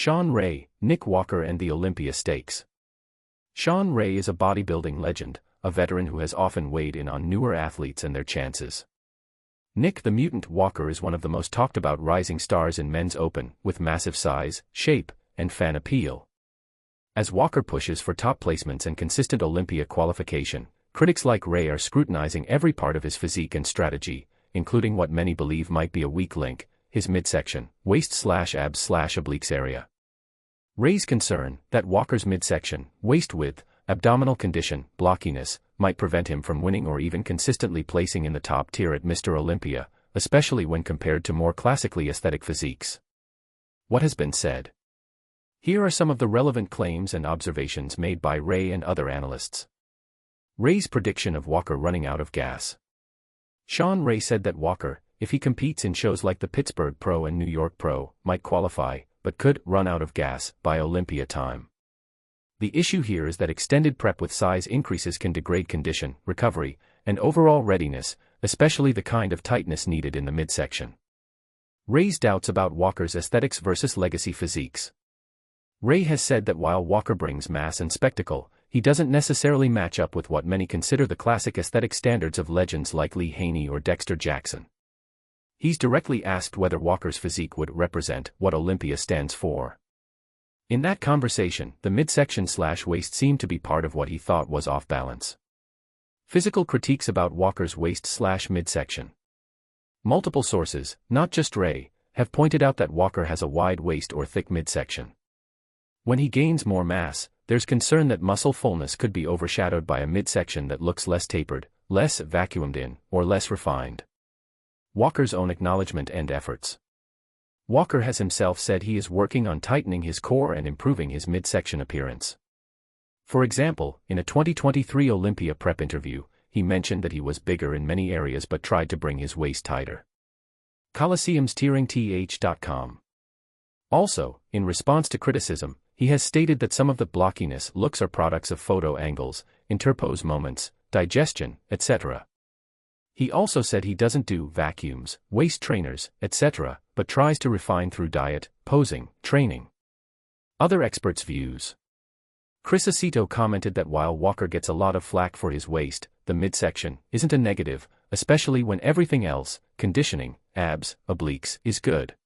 Shawn Ray, Nick Walker and the Olympia Stakes. Shawn Ray is a bodybuilding legend, a veteran who has often weighed in on newer athletes and their chances. Nick the Mutant Walker is one of the most talked about rising stars in men's open, with massive size, shape, and fan appeal. As Walker pushes for top placements and consistent Olympia qualification, critics like Ray are scrutinizing every part of his physique and strategy, including what many believe might be a weak link, his midsection, waist/abs/obliques area. Ray's concern that Walker's midsection, waist width, abdominal condition, blockiness, might prevent him from winning or even consistently placing in the top tier at Mr. Olympia, especially when compared to more classically aesthetic physiques. What has been said? Here are some of the relevant claims and observations made by Ray and other analysts. Ray's prediction of Walker running out of gas. Shawn Ray said that Walker, if he competes in shows like the Pittsburgh Pro and New York Pro, might qualify, but could run out of gas by Olympia time. The issue here is that extended prep with size increases can degrade condition, recovery, and overall readiness, especially the kind of tightness needed in the midsection. Ray's doubts about Walker's aesthetics versus legacy physiques. Ray has said that while Walker brings mass and spectacle, he doesn't necessarily match up with what many consider the classic aesthetic standards of legends like Lee Haney or Dexter Jackson. He's directly asked whether Walker's physique would represent what Olympia stands for. In that conversation, the midsection/waist seemed to be part of what he thought was off balance. Physical critiques about Walker's waist/midsection. Multiple sources, not just Ray, have pointed out that Walker has a wide waist or thick midsection. When he gains more mass, there's concern that muscle fullness could be overshadowed by a midsection that looks less tapered, less vacuumed in, or less refined. Walker's own acknowledgement and efforts. Walker has himself said he is working on tightening his core and improving his midsection appearance. For example, in a 2023 Olympia prep interview, he mentioned that he was bigger in many areas but tried to bring his waist tighter. Coliseumsteeringth.com. Also, in response to criticism, he has stated that some of the blockiness looks are products of photo angles, interpose moments, digestion, etc. He also said he doesn't do vacuums, waist trainers, etc., but tries to refine through diet, posing, training. Other experts' views. Chris Aceto commented that while Walker gets a lot of flack for his waist, the midsection isn't a negative, especially when everything else, conditioning, abs, obliques, is good.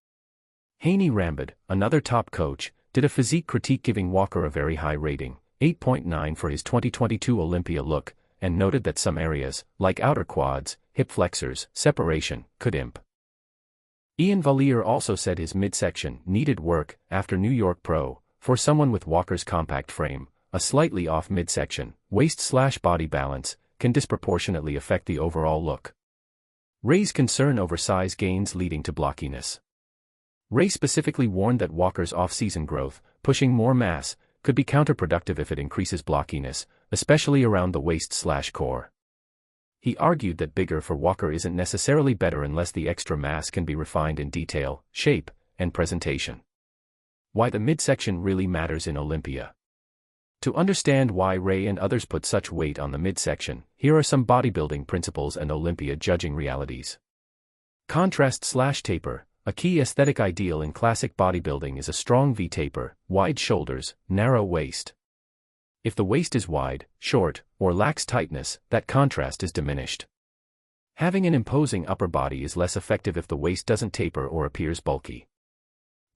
Haney Rambod, another top coach, did a physique critique giving Walker a very high rating, 8.9 for his 2022 Olympia look, and noted that some areas, like outer quads, hip flexors, separation, could imp. Ian Valier also said his midsection needed work after New York Pro. For someone with Walker's compact frame, a slightly off midsection, waist/body balance, can disproportionately affect the overall look. Ray's concern over size gains leading to blockiness. Ray specifically warned that Walker's off-season growth, pushing more mass, could be counterproductive if it increases blockiness, especially around the waist/core. He argued that bigger for Walker isn't necessarily better unless the extra mass can be refined in detail, shape, and presentation. Why the midsection really matters in Olympia. To understand why Ray and others put such weight on the midsection, here are some bodybuilding principles and Olympia judging realities. Contrast/taper. A key aesthetic ideal in classic bodybuilding is a strong V-taper, wide shoulders, narrow waist. If the waist is wide, short, or lacks tightness, that contrast is diminished. Having an imposing upper body is less effective if the waist doesn't taper or appears bulky.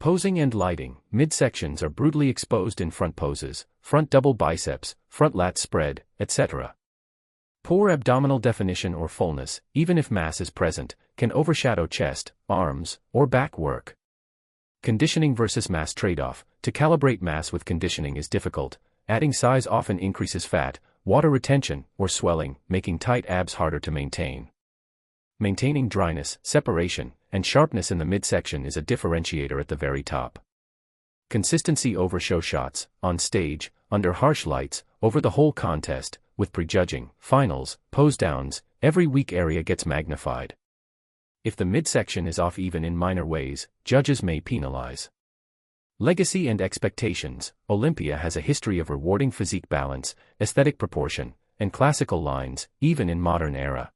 Posing and lighting. Midsections are brutally exposed in front poses, front double biceps, front lat spread, etc. Poor abdominal definition or fullness, even if mass is present, can overshadow chest, arms, or back work. Conditioning versus mass trade-off. To calibrate mass with conditioning is difficult. Adding size often increases fat, water retention, or swelling, making tight abs harder to maintain. Maintaining dryness, separation, and sharpness in the midsection is a differentiator at the very top. Consistency over show shots, on stage, under harsh lights, over the whole contest, with prejudging, finals, pose downs, every weak area gets magnified. If the midsection is off even in minor ways, judges may penalize. Legacy and expectations. Olympia has a history of rewarding physique balance, aesthetic proportion, and classical lines, even in modern era.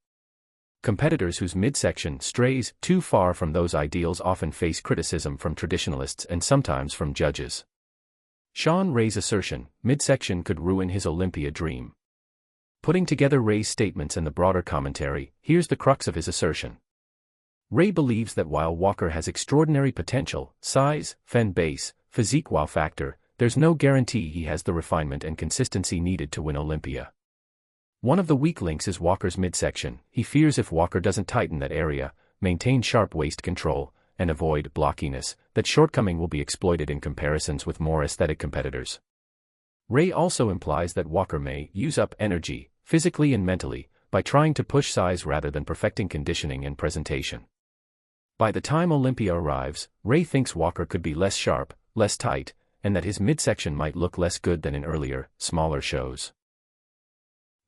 Competitors whose midsection strays too far from those ideals often face criticism from traditionalists and sometimes from judges. Shawn Ray's assertion, midsection could ruin his Olympia dream. Putting together Ray's statements and the broader commentary, here's the crux of his assertion. Ray believes that while Walker has extraordinary potential, size, fan base, physique wow factor, there's no guarantee he has the refinement and consistency needed to win Olympia. One of the weak links is Walker's midsection. He fears if Walker doesn't tighten that area, maintain sharp waist control, and avoid blockiness, that shortcoming will be exploited in comparisons with more aesthetic competitors. Ray also implies that Walker may use up energy, physically and mentally, by trying to push size rather than perfecting conditioning and presentation. By the time Olympia arrives, Ray thinks Walker could be less sharp, less tight, and that his midsection might look less good than in earlier, smaller shows.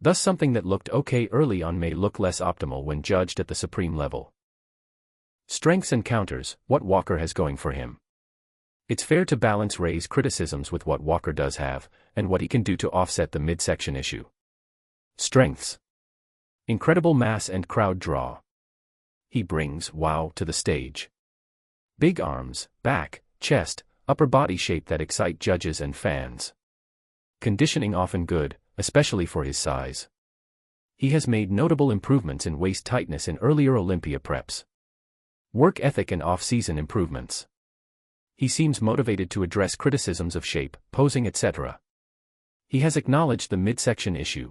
Thus something that looked okay early on may look less optimal when judged at the supreme level. Strengths and counters, what Walker has going for him. It's fair to balance Ray's criticisms with what Walker does have, and what he can do to offset the midsection issue. Strengths. Incredible mass and crowd draw. He brings wow to the stage. Big arms, back, chest, upper body shape that excite judges and fans. Conditioning often good, especially for his size. He has made notable improvements in waist tightness in earlier Olympia preps. Work ethic and off-season improvements. He seems motivated to address criticisms of shape, posing, etc. He has acknowledged the midsection issue.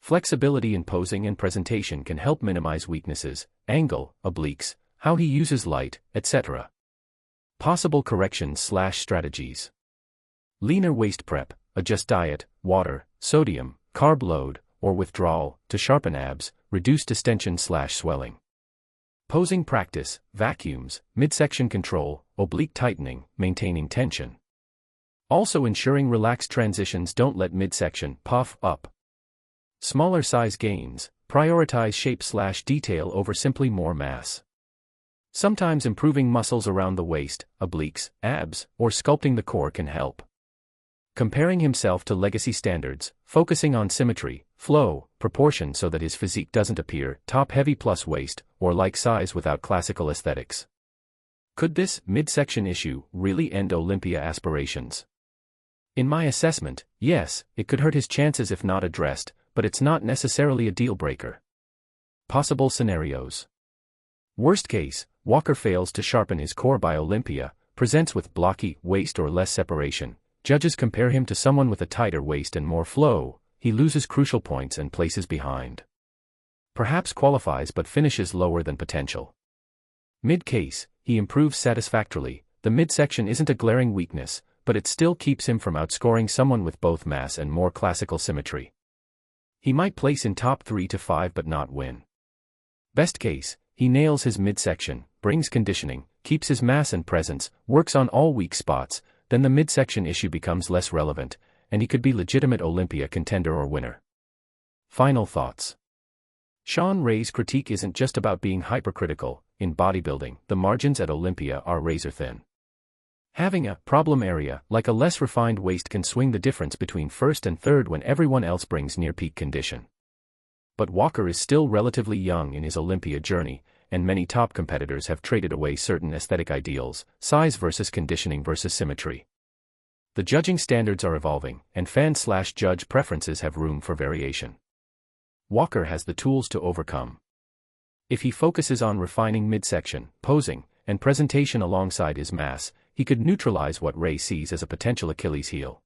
Flexibility in posing and presentation can help minimize weaknesses, angle, obliques, how he uses light, etc. Possible corrections/strategies. Leaner waist prep, adjust diet, water, sodium, carb load, or withdrawal, to sharpen abs, reduce distension/swelling. Posing practice, vacuums, midsection control, oblique tightening, maintaining tension. Also ensuring relaxed transitions don't let midsection puff up. Smaller size gains, prioritize shape/detail over simply more mass. Sometimes improving muscles around the waist, obliques, abs, or sculpting the core can help. Comparing himself to legacy standards, focusing on symmetry, flow, proportion so that his physique doesn't appear top-heavy plus waist, or like size without classical aesthetics. Could this midsection issue really end Olympia aspirations? In my assessment, yes, it could hurt his chances if not addressed, but it's not necessarily a deal-breaker. Possible scenarios. Worst case, Walker fails to sharpen his core by Olympia, presents with blocky waist or less separation. Judges compare him to someone with a tighter waist and more flow. He loses crucial points and places behind. Perhaps qualifies but finishes lower than potential. Mid-case, he improves satisfactorily. The midsection isn't a glaring weakness, but it still keeps him from outscoring someone with both mass and more classical symmetry. He might place in top 3 to 5 but not win. Best case, he nails his midsection, brings conditioning, keeps his mass and presence, works on all weak spots, then the midsection issue becomes less relevant, and he could be legitimate Olympia contender or winner. Final thoughts. Shawn Ray's critique isn't just about being hypercritical. In bodybuilding, the margins at Olympia are razor thin. Having a problem area, like a less refined waist, can swing the difference between first and third when everyone else brings near peak condition. But Walker is still relatively young in his Olympia journey, and many top competitors have traded away certain aesthetic ideals, size versus conditioning versus symmetry. The judging standards are evolving, and fan/judge preferences have room for variation. Walker has the tools to overcome. If he focuses on refining midsection, posing, and presentation alongside his mass, he could neutralize what Ray sees as a potential Achilles heel.